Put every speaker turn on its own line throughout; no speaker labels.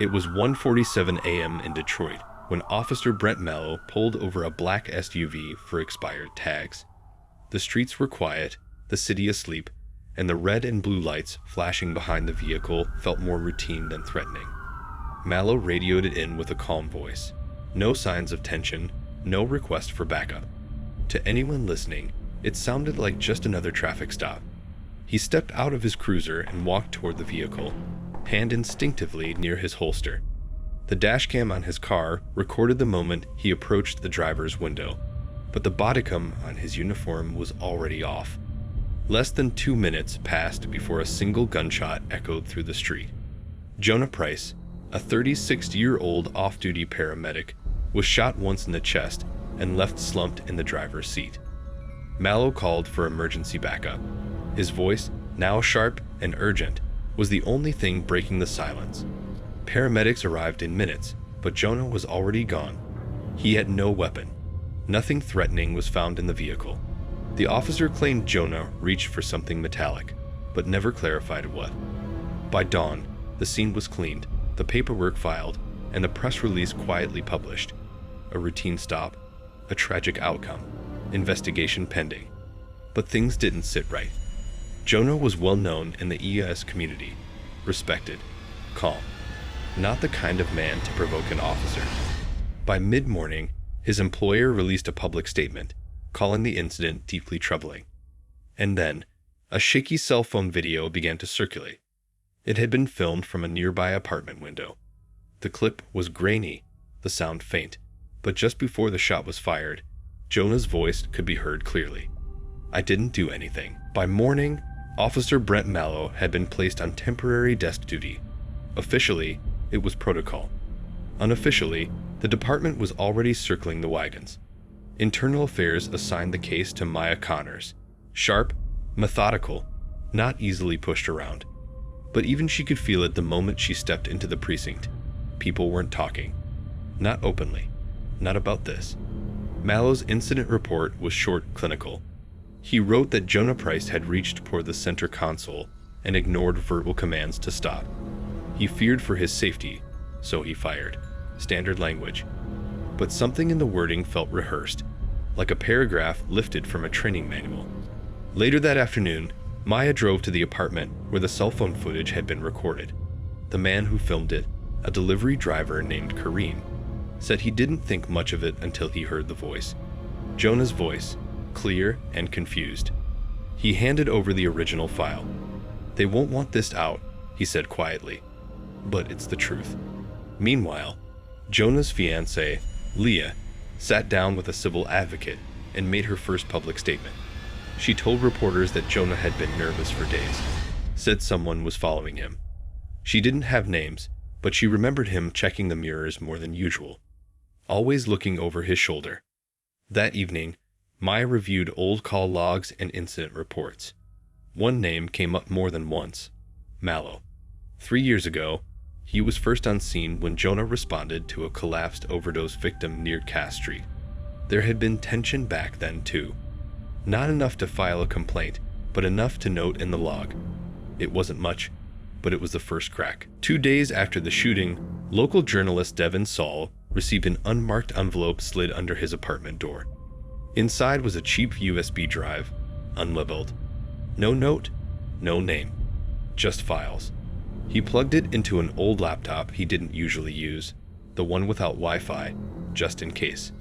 It was 1:47 a.m. in Detroit when Officer Brent Mallow pulled over a black SUV for expired tags. The streets were quiet, the city asleep, and the red and blue lights flashing behind the vehicle felt more routine than threatening. Mallow radioed it in with a calm voice. No signs of tension, no request for backup. To anyone listening, it sounded like just another traffic stop. He stepped out of his cruiser and walked toward the vehicle, hand instinctively near his holster. The dashcam on his car recorded the moment he approached the driver's window, but the Bodycam on his uniform was already off. Less than 2 minutes passed before a single gunshot echoed through the street. Jonah Price, a 36-year-old off-duty paramedic, was shot once in the chest and left slumped in the driver's seat. Mallow called for emergency backup. His voice, now sharp and urgent, was the only thing breaking the silence. Paramedics arrived in minutes, but Jonah was already gone. He had no weapon. Nothing threatening was found in the vehicle. The officer claimed Jonah reached for something metallic, but never clarified what. By dawn, the scene was cleaned, the paperwork filed, and the press release quietly published. A routine stop, a tragic outcome, investigation pending. But things didn't sit right. Jonah was well known in the ES community, respected, calm, not the kind of man to provoke an officer. By mid-morning, his employer released a public statement, calling the incident deeply troubling. And then, a shaky cell phone video began to circulate. It had been filmed from a nearby apartment window. The clip was grainy, the sound faint, but just before the shot was fired, Jonah's voice could be heard clearly. "I didn't do anything." By morning, Officer Brent Mallow had been placed on temporary desk duty. Officially, it was protocol. Unofficially, the department was already circling the wagons. Internal Affairs assigned the case to Maya Connors. Sharp, methodical, not easily pushed around. But even she could feel it the moment she stepped into the precinct. People weren't talking. Not openly. Not about this. Mallow's incident report was short, clinical. He wrote that Jonah Price had reached for the center console and ignored verbal commands to stop. He feared for his safety, so he fired. Standard language. But something in the wording felt rehearsed, like a paragraph lifted from a training manual. Later that afternoon, Maya drove to the apartment where the cell phone footage had been recorded. The man who filmed it, a delivery driver named Kareem, said he didn't think much of it until he heard the voice. Jonah's voice, clear and confused. He handed over the original file. "They won't want this out," he said quietly. "But it's the truth." Meanwhile, Jonah's fiancée, Leah, sat down with a civil advocate and made her first public statement. She told reporters that Jonah had been nervous for days, said someone was following him. She didn't have names, but she remembered him checking the mirrors more than usual, always looking over his shoulder. That evening, Maya reviewed old call logs and incident reports. One name came up more than once: Mallow. 3 years ago, he was first on scene when Jonah responded to a collapsed overdose victim near Cass Street. There had been tension back then, too. Not enough to file a complaint, but enough to note in the log. It wasn't much, but it was the first crack. 2 days after the shooting, local journalist Devin Saul received an unmarked envelope slid under his apartment door. Inside was a cheap USB drive, unlabeled. No note, no name, just files. He plugged it into an old laptop he didn't usually use, the one without Wi-Fi, just in case.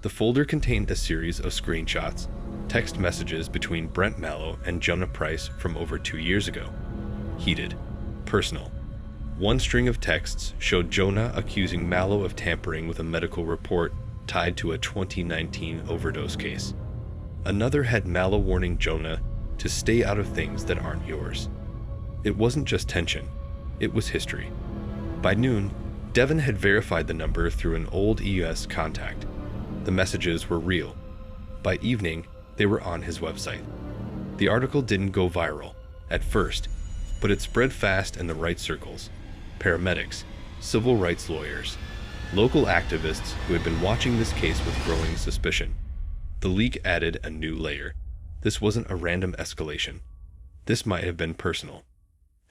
The folder contained a series of screenshots, text messages between Brent Mallow and Jonah Price from over 2 years ago. Heated, personal. One string of texts showed Jonah accusing Mallow of tampering with a medical report tied to a 2019 overdose case. Another had Mallow warning Jonah to stay out of things that aren't yours. It wasn't just tension, it was history. By noon, Devin had verified the number through an old EUS contact. The messages were real. By evening, they were on his website. The article didn't go viral, at first, but it spread fast in the right circles. Paramedics, civil rights lawyers, local activists who had been watching this case with growing suspicion. The leak added a new layer. This wasn't a random escalation. This might have been personal.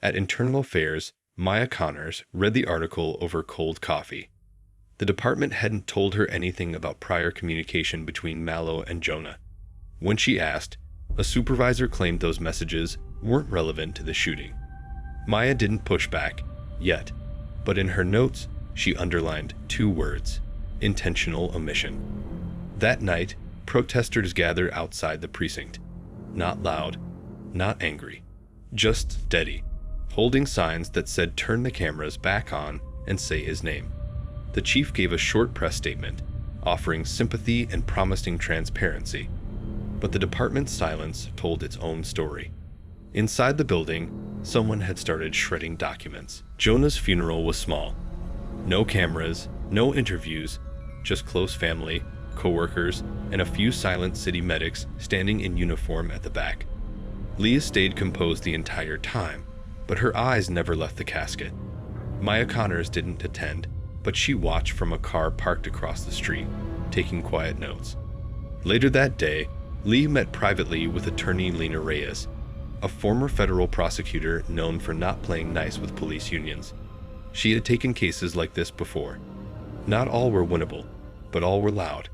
At Internal Affairs, Maya Connors read the article over cold coffee. The department hadn't told her anything about prior communication between Mallow and Jonah. When she asked, a supervisor claimed those messages weren't relevant to the shooting. Maya didn't push back, yet, but in her notes, she underlined 2 words: intentional omission. That night, protesters gathered outside the precinct. Not loud, not angry, just steady, holding signs that said turn the cameras back on and say his name. The chief gave a short press statement, offering sympathy and promising transparency. But the department's silence told its own story. Inside the building, someone had started shredding documents. Jonah's funeral was small. No cameras, no interviews, just close family, co-workers, and a few silent city medics standing in uniform at the back. Leah stayed composed the entire time, but her eyes never left the casket. Maya Connors didn't attend, but she watched from a car parked across the street, taking quiet notes. Later that day, Lee met privately with attorney Lena Reyes, a former federal prosecutor known for not playing nice with police unions. She had taken cases like this before. Not all were winnable, but all were loud.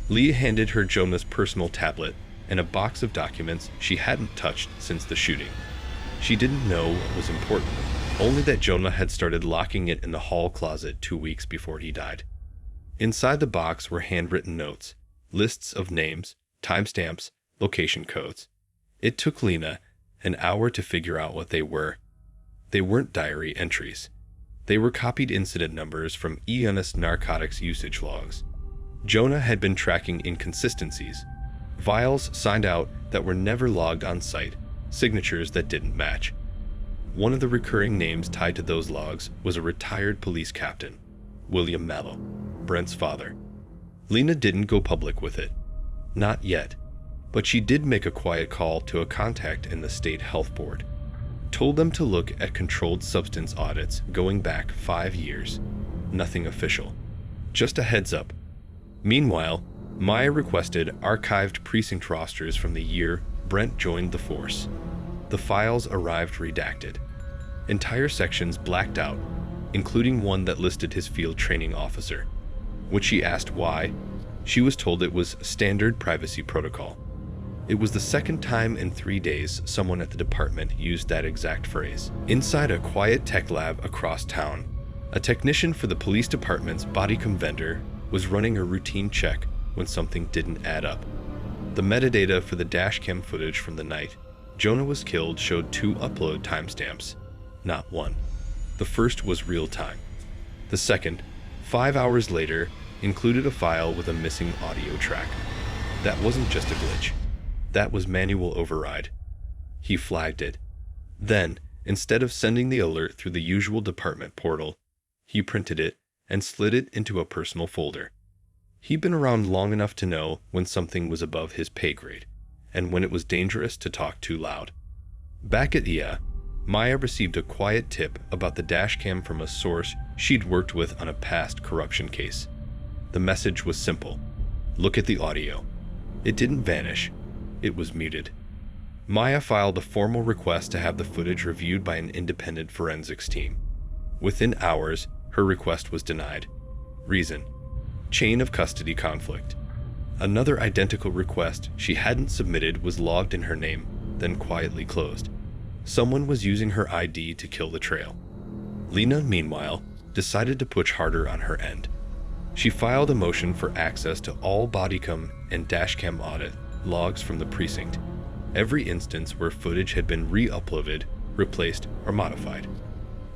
Lee handed her Jonah's personal tablet and a box of documents she hadn't touched since the shooting. She didn't know what was important, only that Jonah had started locking it in the hall closet 2 weeks before he died. Inside the box were handwritten notes, lists of names, timestamps, location codes. It took Lena an hour to figure out what they were. They weren't diary entries. They were copied incident numbers from ENS narcotics usage logs. Jonah had been tracking inconsistencies, vials signed out that were never logged on site, signatures that didn't match. One of the recurring names tied to those logs was a retired police captain, William Mallow, Brent's father. Lena didn't go public with it. Not yet, but she did make a quiet call to a contact in the state health board. Told them to look at controlled substance audits going back 5 years. Nothing official. Just a heads up. Meanwhile, Maya requested archived precinct rosters from the year Brent joined the force. The files arrived redacted. Entire sections blacked out, including one that listed his field training officer. When she asked why, she was told it was standard privacy protocol. It was the second time in 3 days someone at the department used that exact phrase. Inside a quiet tech lab across town, a technician for the police department's Bodycam vendor was running a routine check when something didn't add up. The metadata for the dashcam footage from the night Jonah was killed showed 2 upload timestamps, not 1. The first was real time. The second, 5 hours later, included a file with a missing audio track. That wasn't just a glitch. That was manual override. He flagged it. Then, instead of sending the alert through the usual department portal, he printed it and slid it into a personal folder. He'd been around long enough to know when something was above his pay grade, and when it was dangerous to talk too loud. Back at IA, Maya received a quiet tip about the dashcam from a source she'd worked with on a past corruption case. The message was simple. Look at the audio. It didn't vanish. It was muted. Maya filed a formal request to have the footage reviewed by an independent forensics team. Within hours, her request was denied. Reason: chain of custody conflict. Another identical request she hadn't submitted was logged in her name, then quietly closed. Someone was using her ID to kill the trail. Lena, meanwhile, decided to push harder on her end. She filed a motion for access to all Bodycam and dashcam audit logs from the precinct, every instance where footage had been re-uploaded, replaced, or modified.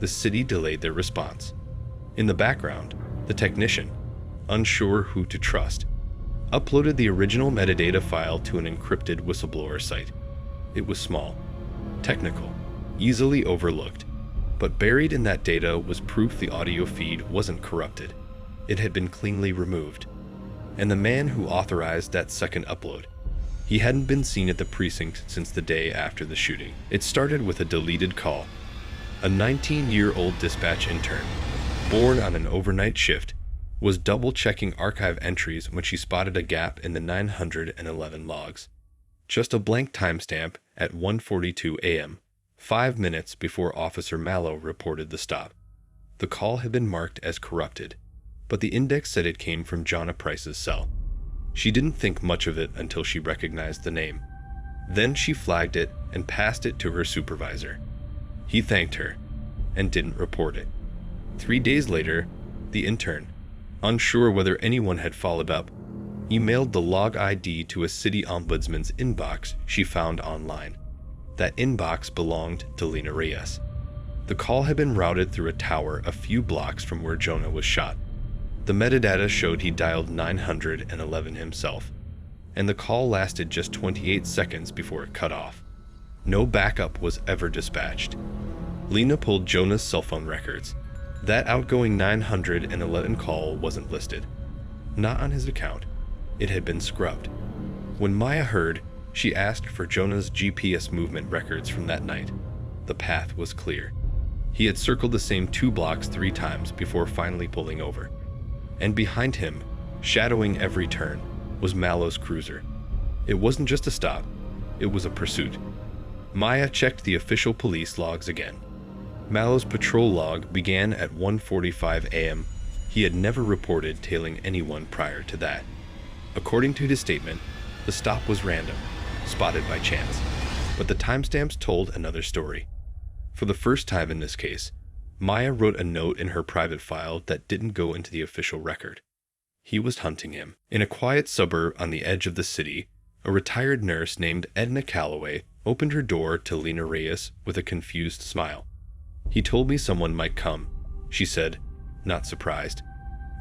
The city delayed their response. In the background, the technician, unsure who to trust, uploaded the original metadata file to an encrypted Whistleblower site. It was small, technical, easily overlooked, but buried in that data was proof the audio feed wasn't corrupted. It had been cleanly removed. And the man who authorized that second upload, he hadn't been seen at the precinct since the day after the shooting. It started with a deleted call. A 19-year-old dispatch intern, born on an overnight shift, was double-checking archive entries when she spotted a gap in the 911 logs. Just a blank timestamp at 1:42 a.m., 5 minutes before Officer Mallow reported the stop. The call had been marked as corrupted, but the index said it came from Jonah Price's cell. She didn't think much of it until she recognized the name. Then she flagged it and passed it to her supervisor. He thanked her and didn't report it. 3 days later, the intern, unsure whether anyone had followed up, emailed the log ID to a city ombudsman's inbox she found online. That inbox belonged to Lena Reyes. The call had been routed through a tower a few blocks from where Jonah was shot. The metadata showed he dialed 911 himself, and the call lasted just 28 seconds before it cut off. No backup was ever dispatched. Lena pulled Jonah's cell phone records. That outgoing 911 call wasn't listed. Not on his account. It had been scrubbed. When Maya heard, she asked for Jonah's GPS movement records from that night. The path was clear. He had circled the same 2 blocks 3 times before finally pulling over. And behind him, shadowing every turn, was Mallow's cruiser. It wasn't just a stop, it was a pursuit. Maya checked the official police logs again. Mallow's patrol log began at 1:45 a.m. He had never reported tailing anyone prior to that. According to his statement, the stop was random, spotted by chance, but the timestamps told another story. For the first time in this case, Maya wrote a note in her private file that didn't go into the official record. He was hunting him. In a quiet suburb on the edge of the city, a retired nurse named Edna Calloway opened her door to Lena Reyes with a confused smile. "He told me someone might come," she said, not surprised.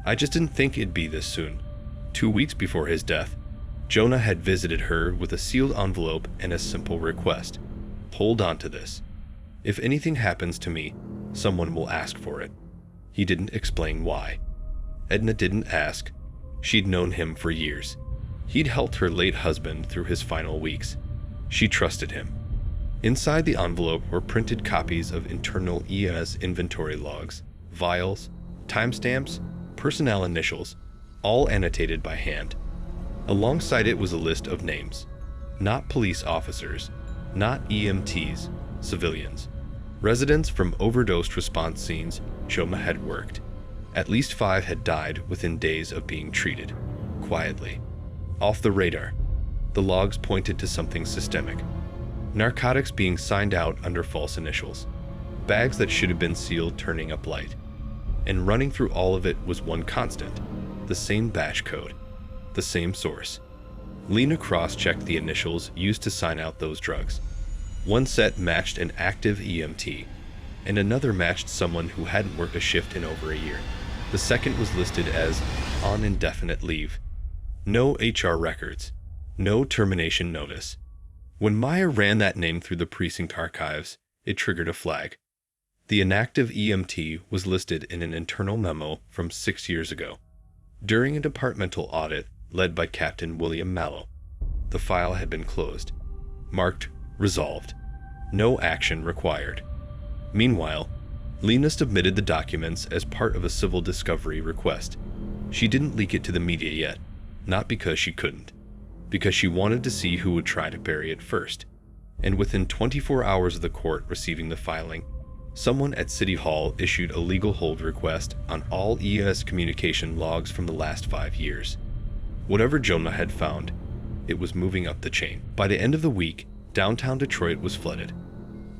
"I just didn't think it'd be this soon." 2 weeks before his death, Jonah had visited her with a sealed envelope and a simple request. "Hold on to this. If anything happens to me, someone will ask for it." He didn't explain why. Edna didn't ask. She'd known him for years. He'd helped her late husband through his final weeks. She trusted him. Inside the envelope were printed copies of internal ES inventory logs, vials, timestamps, personnel initials, all annotated by hand. Alongside it was a list of names. Not police officers, not EMTs, civilians. Residents from overdosed response scenes Jonah had worked. At least 5 had died within days of being treated. Quietly. Off the radar. The logs pointed to something systemic. Narcotics being signed out under false initials. Bags that should have been sealed turning up light. And running through all of it was one constant. The same batch code. The same source. Lena cross-checked the initials used to sign out those drugs. One set matched an active EMT, and another matched someone who hadn't worked a shift in over a year. The second was listed as on indefinite leave. No HR records. No termination notice. When Maya ran that name through the precinct archives, it triggered a flag. The inactive EMT was listed in an internal memo from 6 years ago, during a departmental audit led by Captain William Mallow. The file had been closed, marked resolved. No action required. Meanwhile, Lena submitted the documents as part of a civil discovery request. She didn't leak it to the media yet, not because she couldn't, because she wanted to see who would try to bury it first. And within 24 hours of the court receiving the filing, someone at City Hall issued a legal hold request on all ES communication logs from the last 5 years. Whatever Jonah had found, it was moving up the chain. By the end of the week, downtown Detroit was flooded.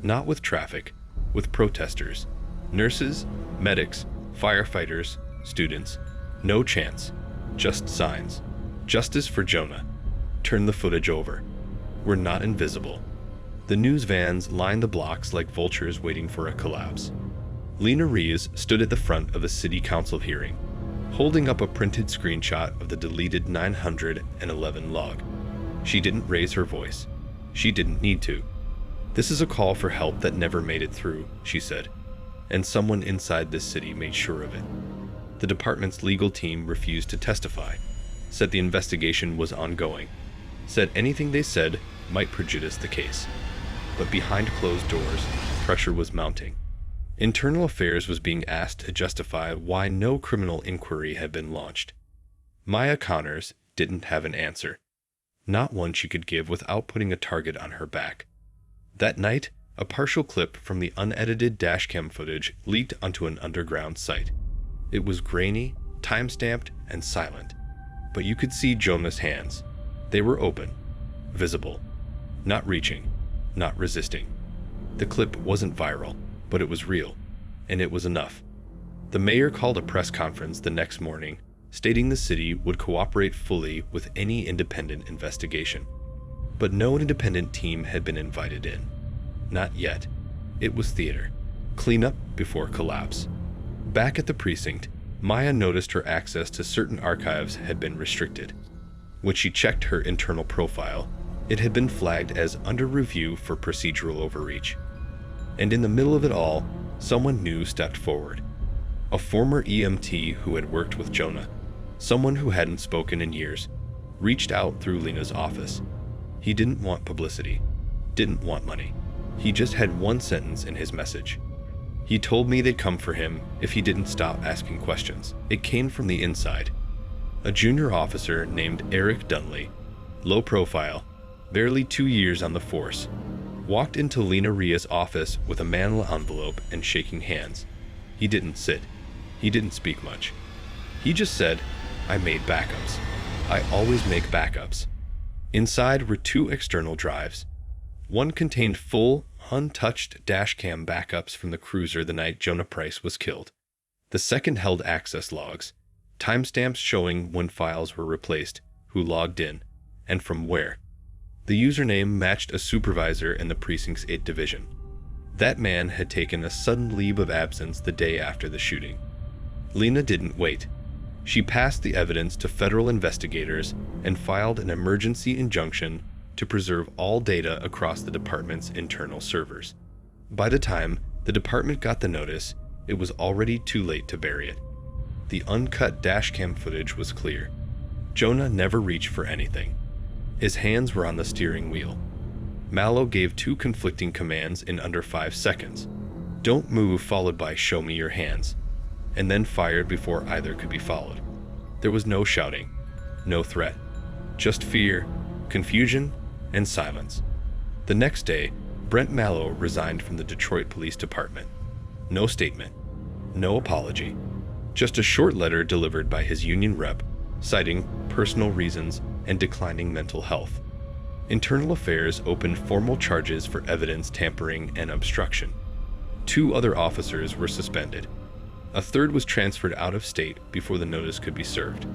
Not with traffic, with protesters, nurses, medics, firefighters, students. No chance, just signs. Justice for Jonah. Turn the footage over. We're not invisible. The news vans lined the blocks like vultures waiting for a collapse. Lena Reyes stood at the front of a city council hearing, holding up a printed screenshot of the deleted 911 log. She didn't raise her voice. She didn't need to. "This is a call for help that never made it through," she said, and someone inside this city made sure of it. The department's legal team refused to testify, said the investigation was ongoing, said anything they said might prejudice the case. But behind closed doors, pressure was mounting. Internal Affairs was being asked to justify why no criminal inquiry had been launched. Maya Connors didn't have an answer, not one she could give without putting a target on her back. That night, A partial clip from the unedited dashcam footage leaked onto an underground site. It was grainy, time-stamped, and silent. But you could see Jonah's hands. They were open, visible, not reaching, not resisting. The clip wasn't viral, but it was real, and it was enough. The mayor called a press conference the next morning, stating the city would cooperate fully with any independent investigation. But no independent team had been invited in. Not yet. It was theater. Cleanup before collapse. Back at the precinct, Maya noticed her access to certain archives had been restricted. When she checked her internal profile, it had been flagged as under review for procedural overreach. And in the middle of it all, someone new stepped forward. A former EMT who had worked with Jonah, someone who hadn't spoken in years, reached out through Lena's office. He didn't want publicity, didn't want money. He just had one sentence in his message. He told me they'd come for him if he didn't stop asking questions. It came from the inside. A junior officer named Eric Dunley, low profile, barely 2 years on the force, walked into Lena Ria's office with a manila envelope and shaking hands. He didn't sit. He didn't speak much. He just said, "I made backups. I always make backups." Inside were 2 external drives. One contained full, untouched dashcam backups from the cruiser the night Jonah Price was killed. The second held access logs, timestamps showing when files were replaced, who logged in, and from where. The username matched a supervisor in the precinct's 8th division. That man had taken a sudden leave of absence the day after the shooting. Lena didn't wait. She passed the evidence to federal investigators and filed an emergency injunction to preserve all data across the department's internal servers. By the time the department got the notice, it was already too late to bury it. The uncut dashcam footage was clear. Jonah never reached for anything. His hands were on the steering wheel. Mallow gave 2 conflicting commands in under 5 seconds. "Don't move," followed by "show me your hands," and then fired before either could be followed. There was no shouting, no threat, just fear, confusion, and silence. The next day, Brent Mallow resigned from the Detroit Police Department. No statement, no apology, just a short letter delivered by his union rep, citing personal reasons and declining mental health. Internal Affairs opened formal charges for evidence tampering and obstruction. 2 other officers were suspended. A third was transferred out of state before the notice could be served.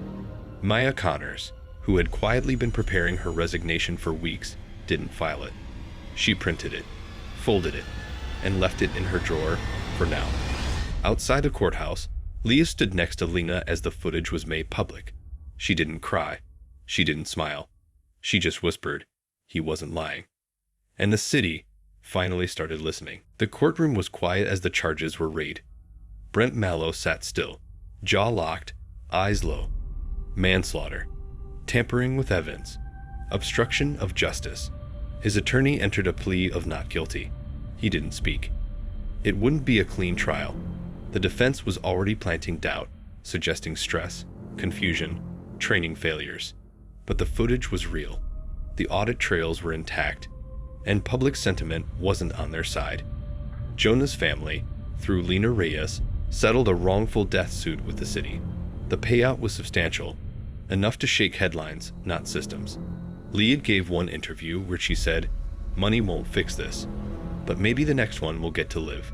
Maya Connors, who had quietly been preparing her resignation for weeks, didn't file it. She printed it, folded it, and left it in her drawer for now. Outside the courthouse, Leah stood next to Lena as the footage was made public. She didn't cry. She didn't smile. She just whispered, "He wasn't lying." And the city finally started listening. The courtroom was quiet as the charges were read. Brent Mallow sat still, jaw locked, eyes low. Manslaughter, tampering with evidence, obstruction of justice. His attorney entered a plea of not guilty. He didn't speak. It wouldn't be a clean trial. The defense was already planting doubt, suggesting stress, confusion, training failures. But the footage was real. The audit trails were intact, and public sentiment wasn't on their side. Jonah's family, through Lena Reyes, settled a wrongful death suit with the city. The payout was substantial, enough to shake headlines, not systems. Leah gave one interview where she said, "Money won't fix this, but maybe the next one will get to live."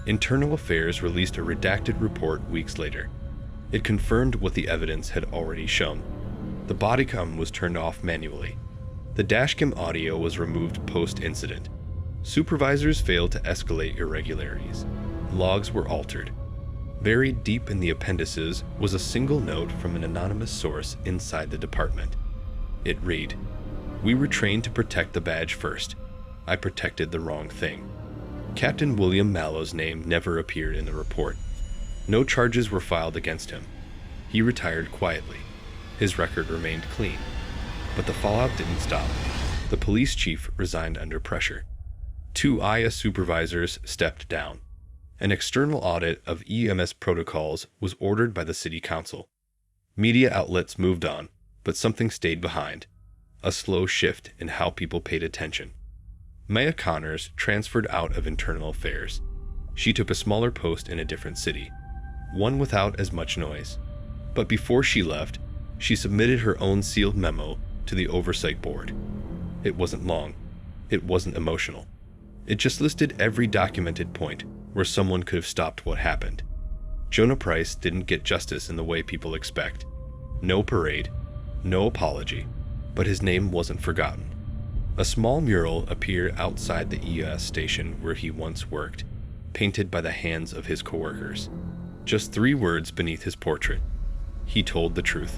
Internal Affairs released a redacted report weeks later. It confirmed what the evidence had already shown. The Bodycam was turned off manually. The dashcam audio was removed post-incident. Supervisors failed to escalate irregularities. Logs were altered. Buried deep in the appendices was a single note from an anonymous source inside the department. It read, "We were trained to protect the badge first. I protected the wrong thing." Captain William Mallow's name never appeared in the report. No charges were filed against him. He retired quietly. His record remained clean. But the fallout didn't stop. The police chief resigned under pressure. 2 IA supervisors stepped down. An external audit of EMS protocols was ordered by the city council. Media outlets moved on, but something stayed behind. A slow shift in how people paid attention. Maya Connors transferred out of internal affairs. She took a smaller post in a different city, one without as much noise. But before she left, she submitted her own sealed memo to the oversight board. It wasn't long. It wasn't emotional. It just listed every documented point where someone could have stopped what happened. Jonah Price didn't get justice in the way people expect. No parade, no apology, but his name wasn't forgotten. A small mural appeared outside the ES station where he once worked, painted by the hands of his coworkers. Just 3 words beneath his portrait. He told the truth.